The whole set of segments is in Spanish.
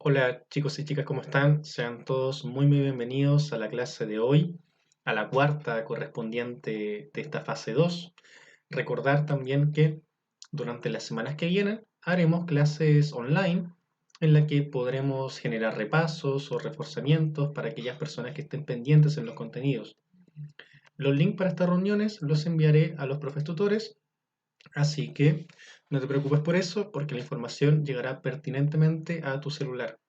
Hola chicos y chicas, ¿cómo están? Sean todos muy bienvenidos a la clase de hoy, a la cuarta correspondiente de esta fase 2. Recordar también que durante las semanas que vienen haremos clases online en la que podremos generar repasos o reforzamientos para aquellas personas que estén pendientes en los contenidos. Los links para estas reuniones los enviaré a los profes tutores, así que no te preocupes por eso, porque la información llegará pertinentemente a tu celular.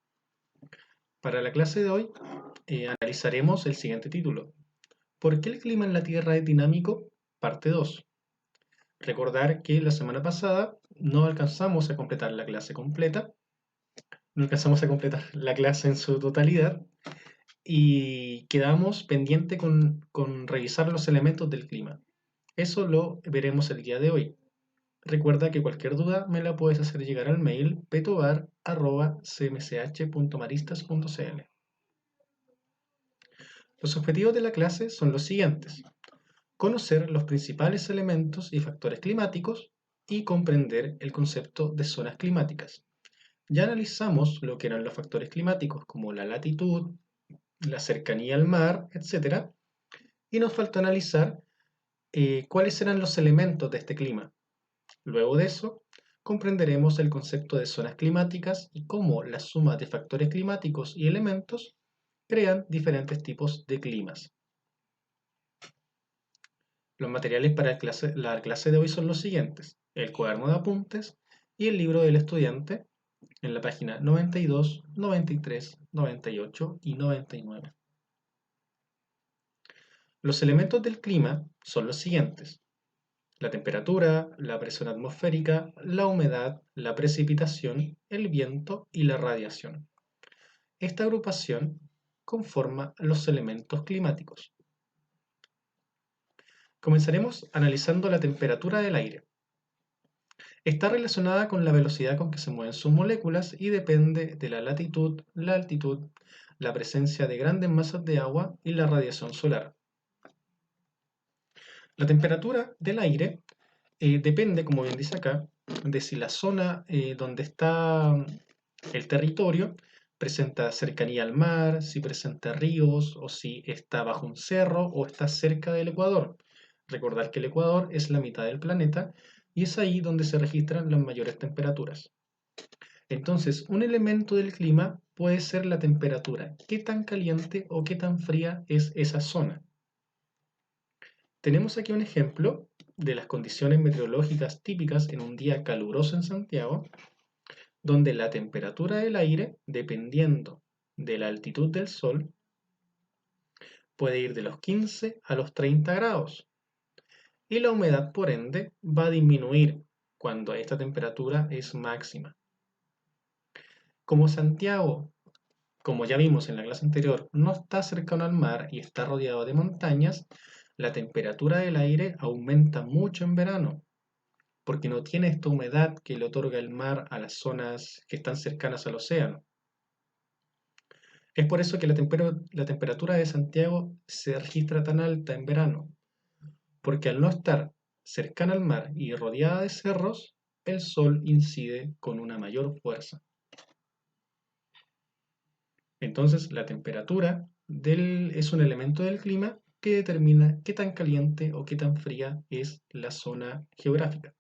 Para la clase de hoy analizaremos el siguiente título: ¿Por qué el clima en la Tierra es dinámico? Parte 2. Recordar que la semana pasada no alcanzamos a completar la clase completa, no alcanzamos a completar la clase en su totalidad y quedamos pendiente con revisar los elementos del clima. Eso lo veremos el día de hoy. Recuerda que cualquier duda me la puedes hacer llegar al mail petobar@cmch.maristas.cl. Los objetivos de la clase son los siguientes: conocer los principales elementos y factores climáticos y comprender el concepto de zonas climáticas. Ya analizamos lo que eran los factores climáticos como la latitud, la cercanía al mar, etc. Y nos falta analizar cuáles eran los elementos de este clima. Luego de eso, comprenderemos el concepto de zonas climáticas y cómo la suma de factores climáticos y elementos crean diferentes tipos de climas. Los materiales para la clase de hoy son los siguientes: el cuaderno de apuntes y el libro del estudiante en la página 92, 93, 98 y 99. Los elementos del clima son los siguientes: la temperatura, la presión atmosférica, la humedad, la precipitación, el viento y la radiación. Esta agrupación conforma los elementos climáticos. Comenzaremos analizando la temperatura del aire. Está relacionada con la velocidad con que se mueven sus moléculas y depende de la latitud, la altitud, la presencia de grandes masas de agua y la radiación solar. La temperatura del aire depende, como bien dice acá, de si la zona donde está el territorio presenta cercanía al mar, si presenta ríos o si está bajo un cerro o está cerca del ecuador. Recordar que el ecuador es la mitad del planeta y es ahí donde se registran las mayores temperaturas. Entonces, un elemento del clima puede ser la temperatura. ¿Qué tan caliente o qué tan fría es esa zona? Tenemos aquí un ejemplo de las condiciones meteorológicas típicas en un día caluroso en Santiago, donde la temperatura del aire, dependiendo de la altitud del sol, puede ir de los 15 a los 30 grados. Y la humedad, por ende, va a disminuir cuando esta temperatura es máxima. Como Santiago, como ya vimos en la clase anterior, no está cercano al mar y está rodeado de montañas, la temperatura del aire aumenta mucho en verano, porque no tiene esta humedad que le otorga el mar a las zonas que están cercanas al océano. Es por eso que la temperatura de Santiago se registra tan alta en verano, porque al no estar cercana al mar y rodeada de cerros, el sol incide con una mayor fuerza. Entonces, la temperatura es un elemento del clima que determina qué tan caliente o qué tan fría es la zona geográfica.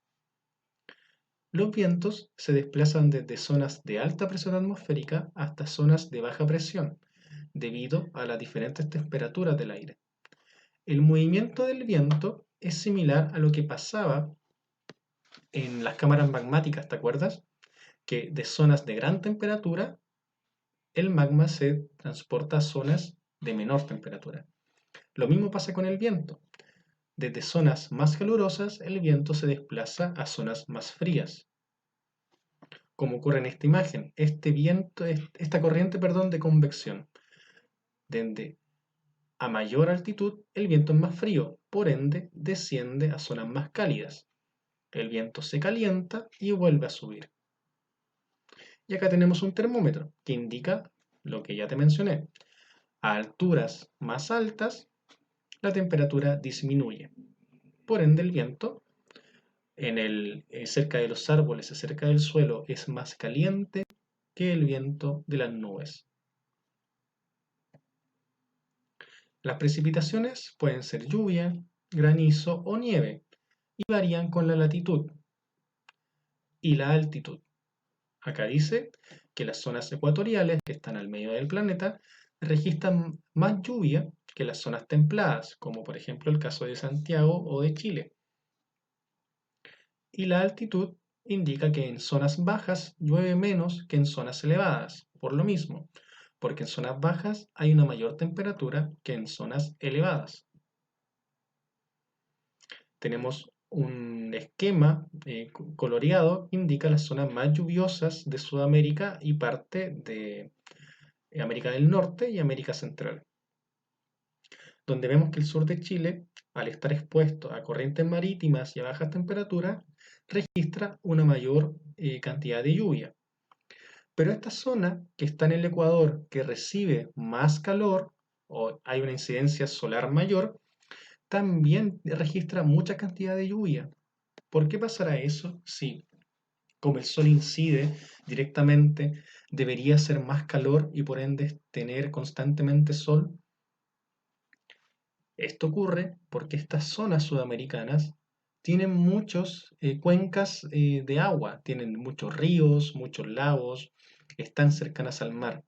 Los vientos se desplazan desde zonas de alta presión atmosférica hasta zonas de baja presión, debido a las diferentes temperaturas del aire. El movimiento del viento es similar a lo que pasaba en las cámaras magmáticas, ¿te acuerdas? Que de zonas de gran temperatura, el magma se transporta a zonas de menor temperatura. Lo mismo pasa con el viento. Desde zonas más calurosas, el viento se desplaza a zonas más frías, como ocurre en esta imagen. Esta corriente, de convección. Desde a mayor altitud, el viento es más frío, por ende, desciende a zonas más cálidas. El viento se calienta y vuelve a subir. Y acá tenemos un termómetro que indica lo que ya te mencioné. A alturas más altas, la temperatura disminuye. Por ende, el viento cerca de los árboles, cerca del suelo, es más caliente que el viento de las nubes. Las precipitaciones pueden ser lluvia, granizo o nieve y varían con la latitud y la altitud. Acá dice que las zonas ecuatoriales, que están al medio del planeta, registran más lluvia que las zonas templadas, como por ejemplo el caso de Santiago o de Chile. Y la altitud indica que en zonas bajas llueve menos que en zonas elevadas, por lo mismo, porque en zonas bajas hay una mayor temperatura que en zonas elevadas. Tenemos un esquema coloreado que indica las zonas más lluviosas de Sudamérica y parte de América del Norte y América Central, donde vemos que el sur de Chile, al estar expuesto a corrientes marítimas y a bajas temperaturas, registra una mayor cantidad de lluvia. Pero esta zona que está en el Ecuador, que recibe más calor o hay una incidencia solar mayor, también registra mucha cantidad de lluvia. ¿Por qué pasará eso? Sí, como el sol incide directamente, debería ser más calor y por ende tener constantemente sol. Esto ocurre porque estas zonas sudamericanas tienen muchos cuencas de agua, tienen muchos ríos, muchos lagos, están cercanas al mar.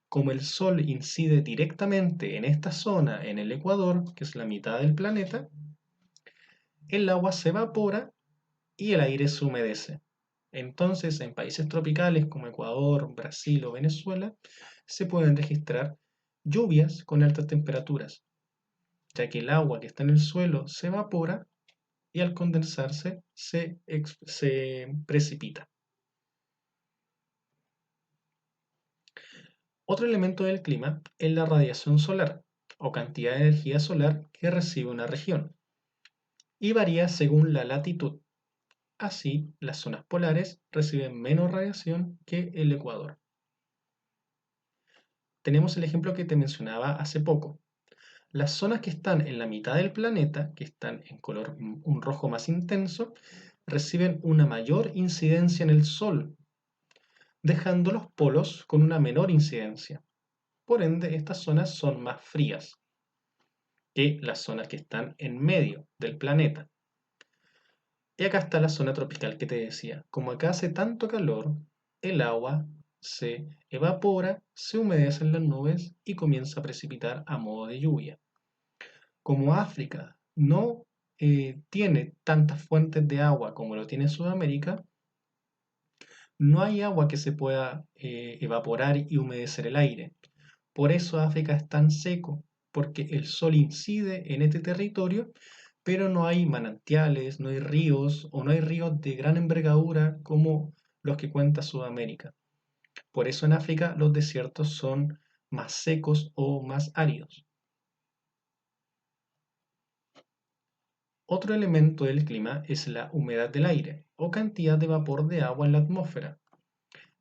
Como el sol incide directamente en esta zona, en el Ecuador, que es la mitad del planeta, el agua se evapora y el aire se humedece. Entonces, en países tropicales como Ecuador, Brasil o Venezuela, se pueden registrar lluvias con altas temperaturas, ya que el agua que está en el suelo se evapora y al condensarse se precipita. Otro elemento del clima es la radiación solar o cantidad de energía solar que recibe una región y varía según la latitud. Así, las zonas polares reciben menos radiación que el Ecuador. Tenemos el ejemplo que te mencionaba hace poco. Las zonas que están en la mitad del planeta, que están en color un rojo más intenso, reciben una mayor incidencia en el Sol, dejando los polos con una menor incidencia. Por ende, estas zonas son más frías que las zonas que están en medio del planeta. Y acá está la zona tropical que te decía. Como acá hace tanto calor, el agua se evapora, se humedece en las nubes y comienza a precipitar a modo de lluvia. Como África no tiene tantas fuentes de agua como lo tiene Sudamérica, no hay agua que se pueda evaporar y humedecer el aire. Por eso África es tan seco, porque el sol incide en este territorio, pero no hay manantiales, no hay ríos o no hay ríos de gran envergadura como los que cuenta Sudamérica. Por eso en África los desiertos son más secos o más áridos. Otro elemento del clima es la humedad del aire o cantidad de vapor de agua en la atmósfera.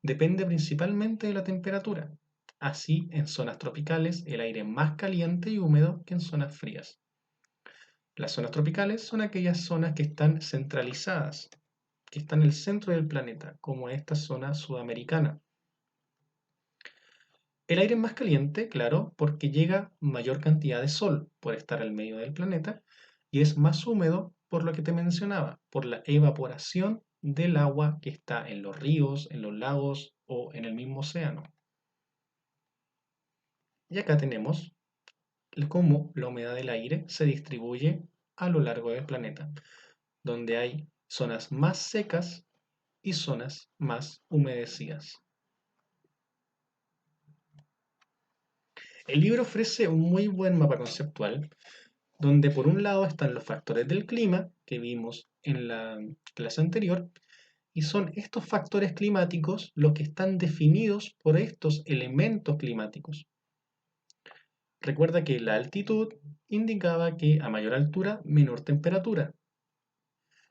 Depende principalmente de la temperatura. Así, en zonas tropicales el aire es más caliente y húmedo que en zonas frías. Las zonas tropicales son aquellas zonas que están centralizadas, que están en el centro del planeta, como esta zona sudamericana. El aire es más caliente, claro, porque llega mayor cantidad de sol por estar al medio del planeta, y es más húmedo por lo que te mencionaba, por la evaporación del agua que está en los ríos, en los lagos o en el mismo océano. Y acá tenemos cómo la humedad del aire se distribuye a lo largo del planeta, donde hay zonas más secas y zonas más humedecidas. El libro ofrece un muy buen mapa conceptual, donde por un lado están los factores del clima que vimos en la clase anterior, y son estos factores climáticos los que están definidos por estos elementos climáticos. Recuerda que la altitud indicaba que a mayor altura, menor temperatura.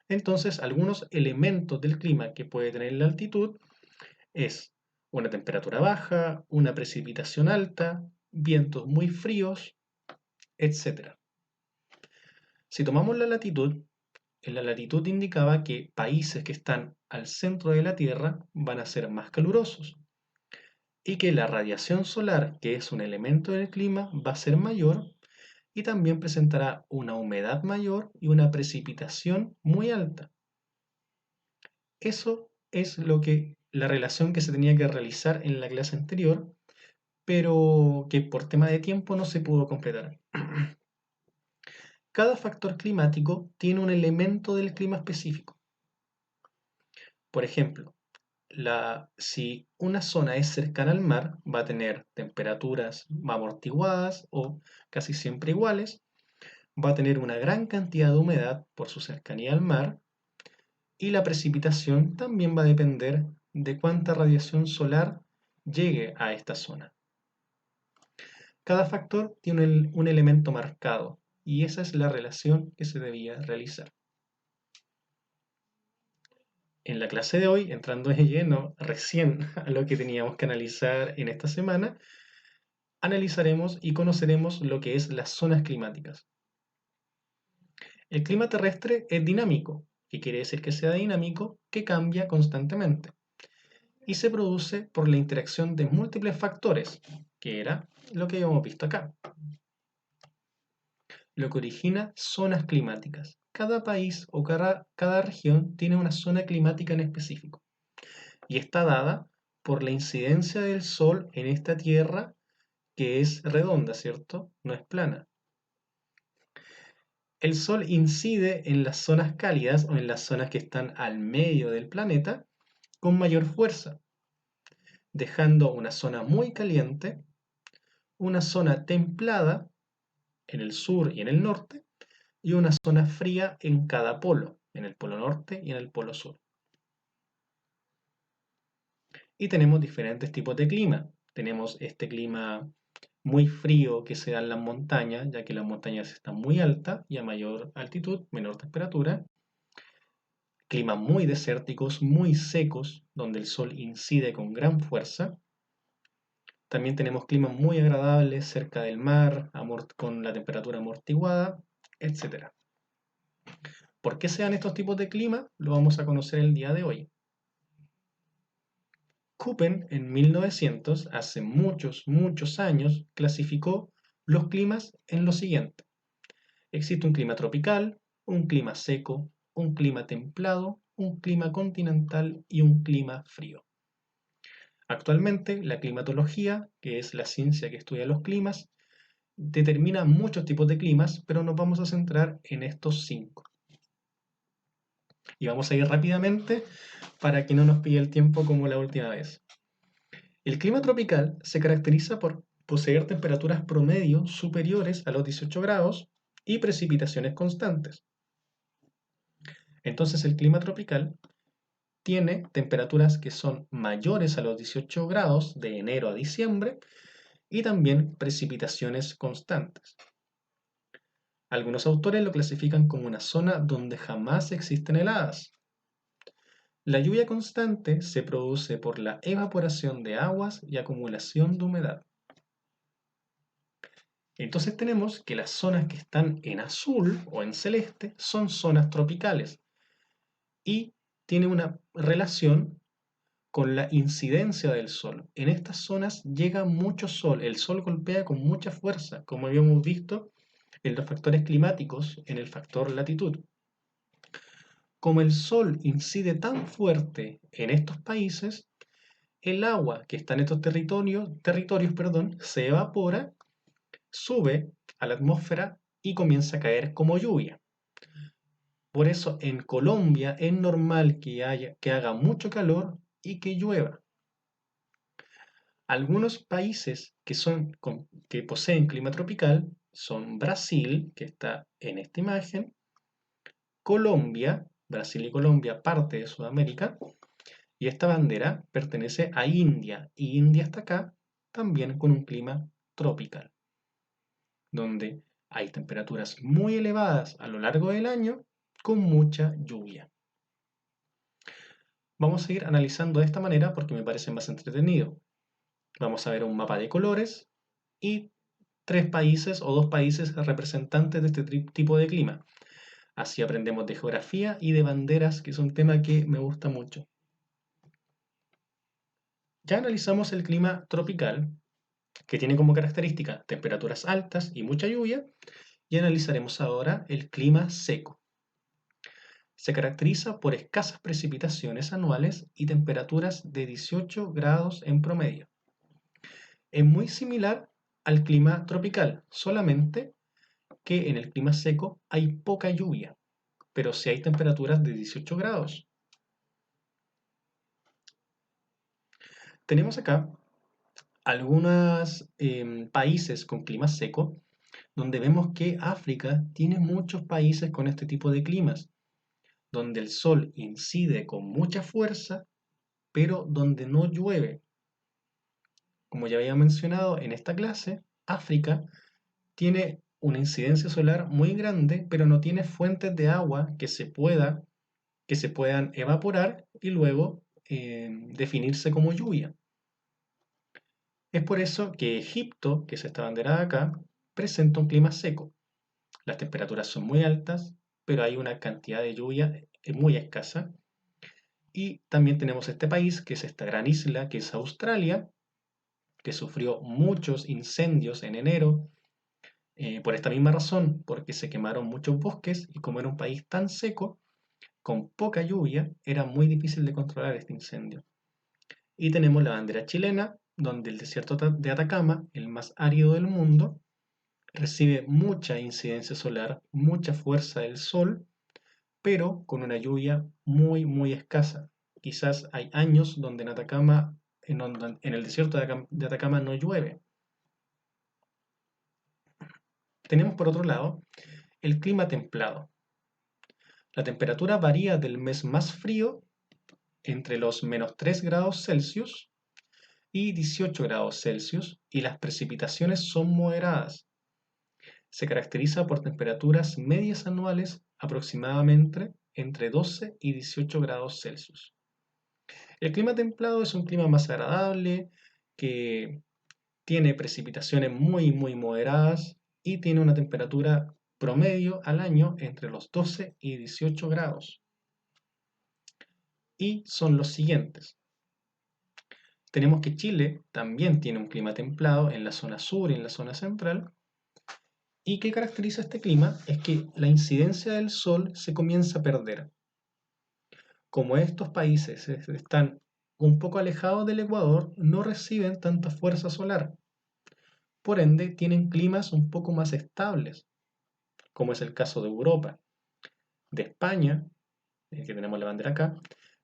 Entonces, algunos elementos del clima que puede tener la altitud es una temperatura baja, una precipitación alta, vientos muy fríos, etc. Si tomamos la latitud, en la latitud indicaba que países que están al centro de la Tierra van a ser más calurosos y que la radiación solar, que es un elemento del clima, va a ser mayor y también presentará una humedad mayor y una precipitación muy alta. Eso es la relación que se tenía que realizar en la clase anterior, pero que por tema de tiempo no se pudo completar. Cada factor climático tiene un elemento del clima específico. Por ejemplo, si una zona es cercana al mar, va a tener temperaturas amortiguadas o casi siempre iguales, va a tener una gran cantidad de humedad por su cercanía al mar y la precipitación también va a depender de cuánta radiación solar llegue a esta zona. Cada factor tiene un elemento marcado y esa es la relación que se debía realizar. En la clase de hoy, entrando de lleno recién a lo que teníamos que analizar en esta semana, analizaremos y conoceremos lo que es las zonas climáticas. El clima terrestre es dinámico, que quiere decir que sea dinámico, que cambia constantemente, y se produce por la interacción de múltiples factores, que era lo que habíamos visto acá, lo que origina zonas climáticas. Cada país o cada región tiene una zona climática en específico, y está dada por la incidencia del Sol en esta Tierra que es redonda, ¿cierto? No es plana. El Sol incide en las zonas cálidas o en las zonas que están al medio del planeta con mayor fuerza, dejando una zona muy caliente, una zona templada en el sur y en el norte, y una zona fría en cada polo, en el polo norte y en el polo sur. Y tenemos diferentes tipos de clima. Tenemos este clima muy frío que se da en las montañas, ya que las montañas están muy altas y a mayor altitud, menor temperatura. Climas muy desérticos, muy secos, donde el sol incide con gran fuerza. También tenemos climas muy agradables cerca del mar, con la temperatura amortiguada, etc. ¿Por qué se dan estos tipos de clima? Lo vamos a conocer el día de hoy. Köppen en 1900, hace muchos años, clasificó los climas en lo siguiente. Existe un clima tropical, un clima seco, un clima templado, un clima continental y un clima frío. Actualmente, la climatología, que es la ciencia que estudia los climas, determina muchos tipos de climas, pero nos vamos a centrar en estos 5. Y vamos a ir rápidamente para que no nos pille el tiempo como la última vez. El clima tropical se caracteriza por poseer temperaturas promedio superiores a los 18 grados y precipitaciones constantes. Entonces el clima tropical tiene temperaturas que son mayores a los 18 grados de enero a diciembre y también precipitaciones constantes. Algunos autores lo clasifican como una zona donde jamás existen heladas. La lluvia constante se produce por la evaporación de aguas y acumulación de humedad. Entonces tenemos que las zonas que están en azul o en celeste son zonas tropicales y tiene una relación con la incidencia del sol. En estas zonas llega mucho sol, el sol golpea con mucha fuerza, como habíamos visto en los factores climáticos, en el factor latitud. Como el sol incide tan fuerte en estos países, el agua que está en estos territorios, se evapora, sube a la atmósfera y comienza a caer como lluvia. Por eso en Colombia es normal que haga mucho calor y que llueva. Algunos países que poseen clima tropical son Brasil, que está en esta imagen, Colombia, Brasil y Colombia, parte de Sudamérica, y esta bandera pertenece a India, y India está acá también con un clima tropical, donde hay temperaturas muy elevadas a lo largo del año con mucha lluvia. Vamos a ir analizando de esta manera porque me parece más entretenido. Vamos a ver un mapa de colores y 3 países o 2 países representantes de este tipo de clima. Así aprendemos de geografía y de banderas, que es un tema que me gusta mucho. Ya analizamos el clima tropical, que tiene como característica temperaturas altas y mucha lluvia, y analizaremos ahora el clima seco. Se caracteriza por escasas precipitaciones anuales y temperaturas de 18 grados en promedio. Es muy similar al clima tropical, solamente que en el clima seco hay poca lluvia, pero sí hay temperaturas de 18 grados. Tenemos acá algunos países con clima seco, donde vemos que África tiene muchos países con este tipo de climas, donde el sol incide con mucha fuerza, pero donde no llueve. Como ya había mencionado en esta clase, África tiene una incidencia solar muy grande, pero no tiene fuentes de agua que se puedan evaporar y luego definirse como lluvia. Es por eso que Egipto, que es esta bandera de acá, presenta un clima seco. Las temperaturas son muy altas, pero hay una cantidad de lluvia muy escasa. Y también tenemos este país, que es esta gran isla, que es Australia, que sufrió muchos incendios en enero, por esta misma razón, porque se quemaron muchos bosques y como era un país tan seco, con poca lluvia, era muy difícil de controlar este incendio. Y tenemos la bandera chilena, donde el desierto de Atacama, el más árido del mundo, recibe mucha incidencia solar, mucha fuerza del sol, pero con una lluvia muy, muy escasa. Quizás hay años donde en Atacama, en el desierto de Atacama no llueve. Tenemos por otro lado el clima templado. La temperatura varía del mes más frío entre los -3 °C y 18 grados Celsius y las precipitaciones son moderadas. Se caracteriza por temperaturas medias anuales aproximadamente entre 12 y 18 grados Celsius. El clima templado es un clima más agradable, que tiene precipitaciones muy, muy moderadas y tiene una temperatura promedio al año entre los 12 y 18 grados. Y son los siguientes. Tenemos que Chile también tiene un clima templado en la zona sur y en la zona central. ¿Y qué caracteriza este clima? Es que la incidencia del sol se comienza a perder. Como estos países están un poco alejados del Ecuador, no reciben tanta fuerza solar. Por ende, tienen climas un poco más estables, como es el caso de Europa, de España, que tenemos la bandera acá,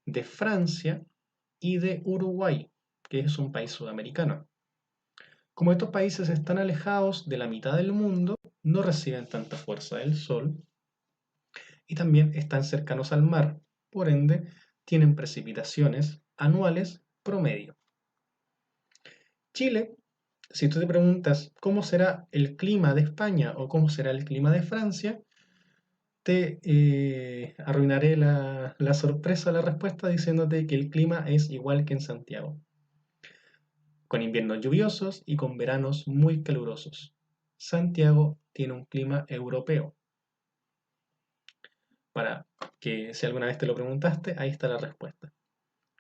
de Francia y de Uruguay, que es un país sudamericano. Como estos países están alejados de la mitad del mundo, no reciben tanta fuerza del sol y también están cercanos al mar, por ende tienen precipitaciones anuales promedio. Chile, si tú te preguntas cómo será el clima de España o cómo será el clima de Francia, te arruinaré la sorpresa, la respuesta diciéndote que el clima es igual que en Santiago, con inviernos lluviosos y con veranos muy calurosos. Santiago tiene un clima europeo. Para que si alguna vez te lo preguntaste, ahí está la respuesta.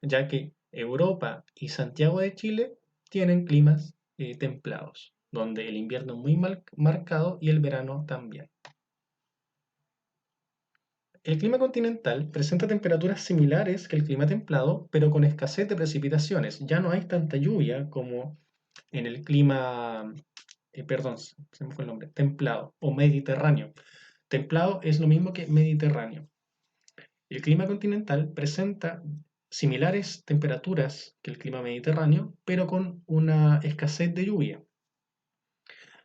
Ya que Europa y Santiago de Chile tienen climas templados, donde el invierno es muy marcado y el verano también. El clima continental presenta temperaturas similares que el clima templado, pero con escasez de precipitaciones. Ya no hay tanta lluvia como en el clima, perdón, se me fue el nombre, templado o mediterráneo. Templado es lo mismo que mediterráneo. El clima continental presenta similares temperaturas que el clima mediterráneo, pero con una escasez de lluvia.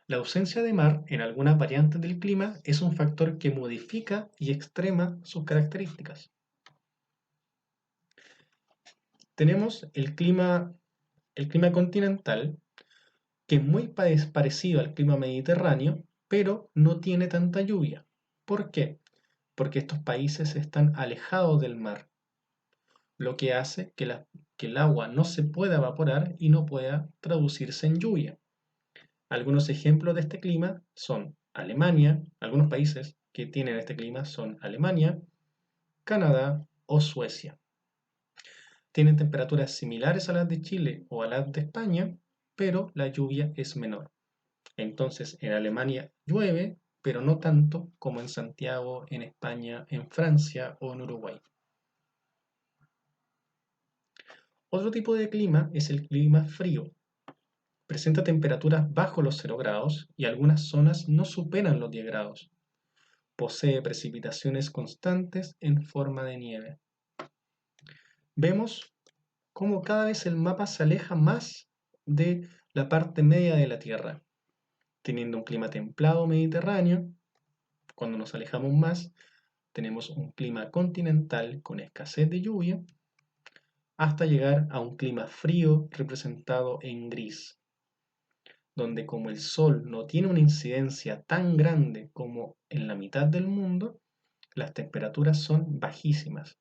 La ausencia de mar en algunas variantes del clima es un factor que modifica y extrema sus características. Tenemos el clima continental, que es muy parecido al clima mediterráneo, pero no tiene tanta lluvia. ¿Por qué? Porque estos países están alejados del mar, lo que hace que el agua no se pueda evaporar y no pueda traducirse en lluvia. Algunos ejemplos de este clima son Alemania, algunos países, que tienen este clima son Alemania, Canadá o Suecia. Tienen temperaturas similares a las de Chile o a las de España, pero la lluvia es menor. Entonces, en Alemania llueve, pero no tanto como en Santiago, en España, en Francia o en Uruguay. Otro tipo de clima es el clima frío. Presenta temperaturas bajo los 0 grados y algunas zonas no superan los 10 grados. Posee precipitaciones constantes en forma de nieve. Vemos cómo cada vez el mapa se aleja más de la parte media de la Tierra, teniendo un clima templado mediterráneo. Cuando nos alejamos más, tenemos un clima continental con escasez de lluvia, hasta llegar a un clima frío representado en gris, donde como el Sol no tiene una incidencia tan grande como en la mitad del mundo, las temperaturas son bajísimas.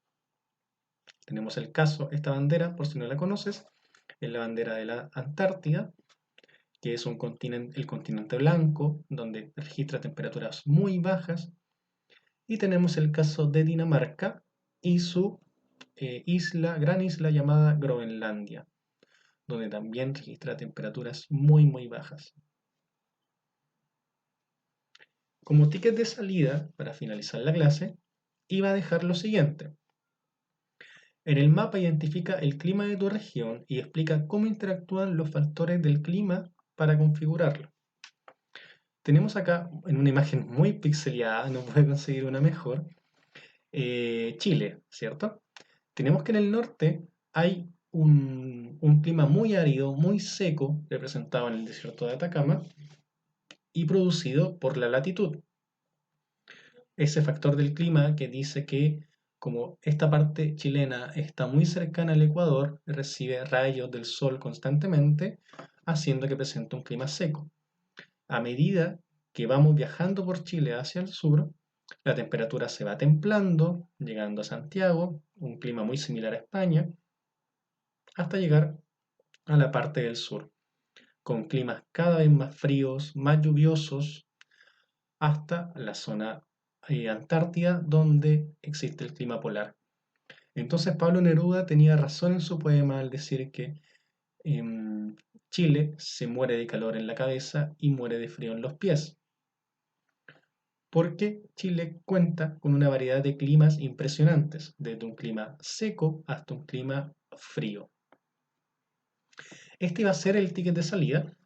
Tenemos el caso, esta bandera, por si no la conoces, es la bandera de la Antártida, que es el continente blanco, donde registra temperaturas muy bajas. Y tenemos el caso de Dinamarca y su gran isla llamada Groenlandia, donde también registra temperaturas muy, muy bajas. Como ticket de salida, para finalizar la clase, iba a dejar lo siguiente. En el mapa identifica el clima de tu región y explica cómo interactúan los factores del clima para configurarlo. Tenemos acá, en una imagen muy pixeleada, no puedo conseguir una mejor, Chile, ¿cierto? Tenemos que en el norte hay un clima muy árido, muy seco, representado en el desierto de Atacama, y producido por la latitud. Ese factor del clima que dice que como esta parte chilena está muy cercana al Ecuador, recibe rayos del sol constantemente, haciendo que presente un clima seco. A medida que vamos viajando por Chile hacia el sur, la temperatura se va templando, llegando a Santiago, un clima muy similar a España, hasta llegar a la parte del sur, con climas cada vez más fríos, más lluviosos, hasta la zona antártida, donde existe el clima polar. Entonces Pablo Neruda tenía razón en su poema al decir que Chile se muere de calor en la cabeza y muere de frío en los pies, porque Chile cuenta con una variedad de climas impresionantes, desde un clima seco hasta un clima frío. Este iba a ser el ticket de salida,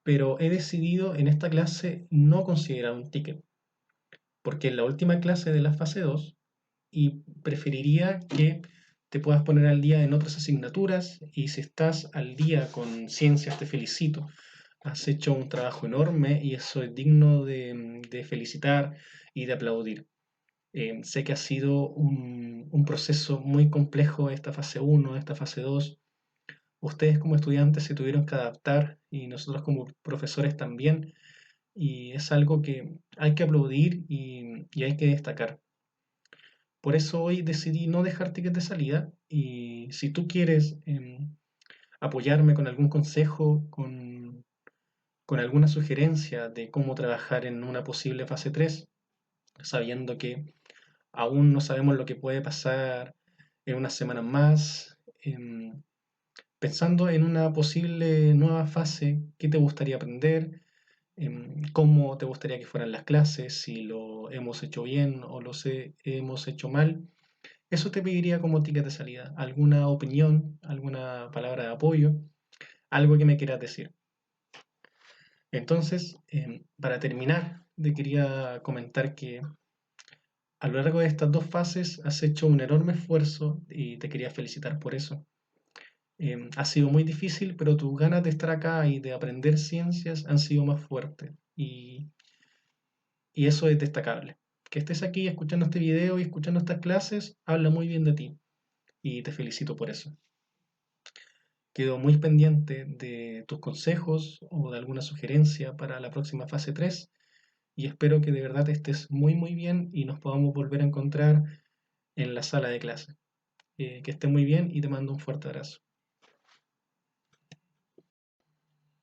pero he decidido en esta clase no considerar un ticket, porque es la última clase de la fase 2 y preferiría que te puedas poner al día en otras asignaturas y si estás al día con ciencias te felicito. Has hecho un trabajo enorme y eso es digno de felicitar y de aplaudir. Sé que ha sido un proceso muy complejo esta fase 1, esta fase 2. Ustedes como estudiantes se tuvieron que adaptar y nosotros como profesores también. Y es algo que hay que aplaudir y hay que destacar. Por eso hoy decidí no dejar tickets de salida y si tú quieres apoyarme con algún consejo, con alguna sugerencia de cómo trabajar en una posible fase 3, sabiendo que aún no sabemos lo que puede pasar en unas semanas más, pensando en una posible nueva fase, ¿qué te gustaría aprender? ¿Cómo te gustaría que fueran las clases? Si lo hemos hecho bien o hemos hecho mal. Eso te pediría como ticket de salida. ¿Alguna opinión, alguna palabra de apoyo, algo que me quieras decir? Entonces, para terminar, te quería comentar que a lo largo de estas dos fases has hecho un enorme esfuerzo y te quería felicitar por eso. Ha sido muy difícil, pero tus ganas de estar acá y de aprender ciencias han sido más fuertes y eso es destacable. Que estés aquí escuchando este video y escuchando estas clases habla muy bien de ti y te felicito por eso. Quedo muy pendiente de tus consejos o de alguna sugerencia para la próxima fase 3 y espero que de verdad estés muy muy bien y nos podamos volver a encontrar en la sala de clase. Que estés muy bien y te mando un fuerte abrazo.